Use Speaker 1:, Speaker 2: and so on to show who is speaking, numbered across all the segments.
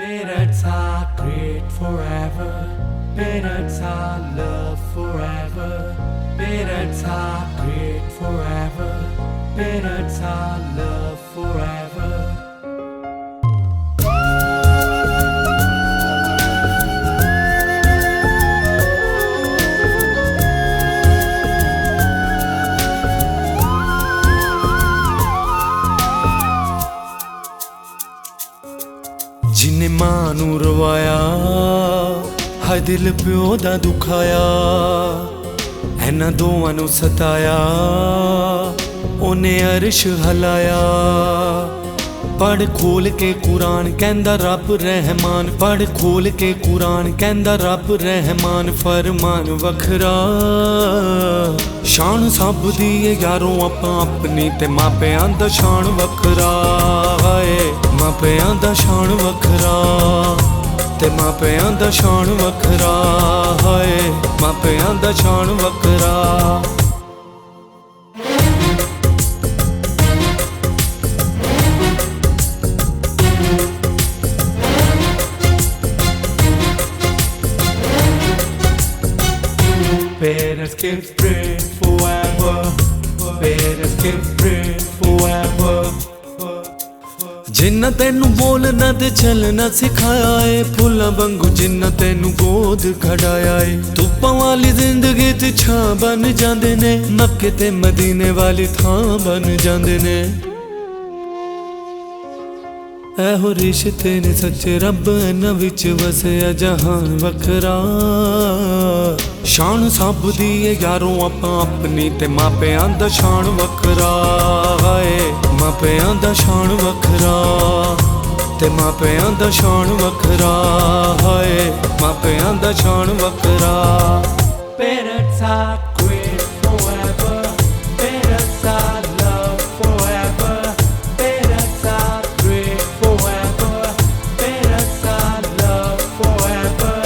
Speaker 1: Parents are great forever. Parents are love forever. Parents are great forever. Parents are love forever. जिन्ने मां नूं रवाया हाय दिल प्यो दा दुखाया इन्हां दोवां नूं सताया ओने अरश हलाया। पढ़ खोल के कुरान कहंदा रब रहमान, पढ़ खोल के कुरान कहंदा रब रहमान। फरमान वखरा शान सब दी यारों आपां अपनी ते मापियां दा शान वखरा है। मापियां दा शान वखरा ते मापियां दा शान वखरा है। मापियां दा शान वखरा। Parents keep praying forever. Parents keep praying forever. जिन्ना तेनू बोलना ते चलना सिखाया है, फुल्लां वांगू जिन्ना तेनू गोद खड़ाया है। धुप्पां वाली जिंदगी ते छां बन जांदे ने, मक्के ते मदीने वाली थां बन जांदे ने। ऐहो रिश्ते ने सच्चे रब इन्हां विच वसिया जहान वखरा। शान सब दी यारों आपां अपनी ते मापियां दा शान वखरा है। मापियां दा शान वखरा ते मापियां दा शान वखरा है। मापियां दा शान वखरा। Parents are great forever. Parents are love forever. Parents are great forever. Parents are love forever.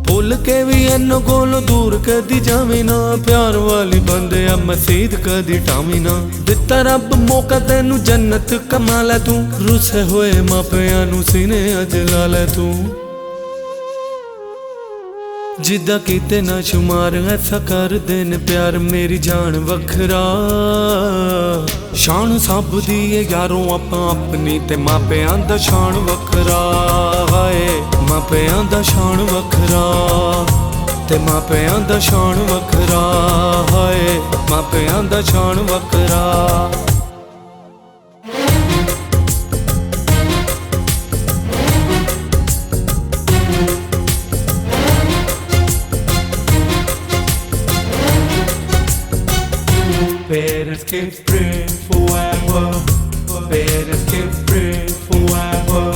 Speaker 1: भुल के भी इन्नो कोलों दूर कदी जावी ना, प्यार वाली बंदे आ मसीद कदी टावी ना। दिता रब मौका तेनू जन्नत कमा लै तू, रुसे होए मापियां नू सीने अज ला लै तू। जिद्दां कीते ना शुमार ऐसा कर देन प्यार मेरी जान वखरा। शान सब दी यारों आपां अपनी ते मापियां दा शान वखरा है। मापियां दा शान वखरा ते मापियां दा शान वखरा है। मापियां दा शान वखरा। Parents keep praying forever. Parents keep praying forever.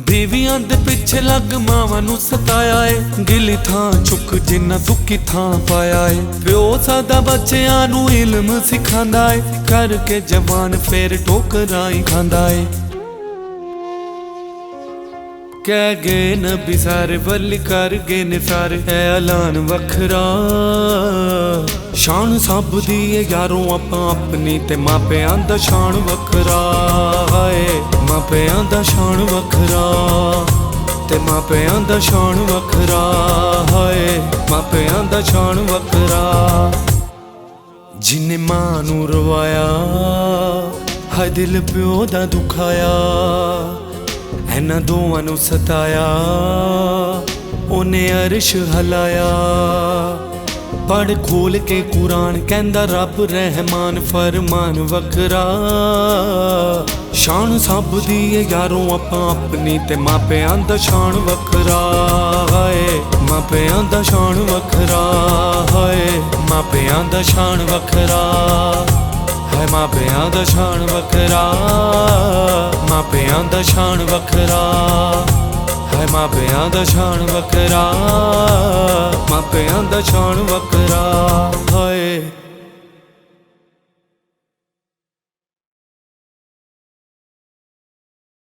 Speaker 1: बीवियां दे पिछे लग मावां नू सताया है, गिली थां चुक जिन्ना सुखी थां पाया है। प्यो सादा बच्चियां नू इल्म सिखांदा है, करके जवान फेर ठोकरां ही खांदा है। कह गए नबी सारे वली कर गए ने सारे ऐलान वखरा। शान सब दी यारों आपां अपनी ते मापियां दा शान वखरा है। मापियां दा शान वखरा ते मापियां दा शान वखरा है। मापियां दा शान वखरा। जिन्ने मां नूं रवाया हाय दिल प्यो दा दुखाया, इन्हां दोवां नूं सताया ओने अरश हलाया। पढ़ खोल के कुरान कहंदा रब रहमान। फरमान वखरा शान सब दी यारों आपां अपनी ते मापियां दा शान वखरा है। मापियां दा शान वखरा है। मापियां दा शान वखरा है। मापियां दा शान वखरा। मापियां दा शान वखरा है। मापियां दा शान वखरा। मापियां दा शान वखरा है।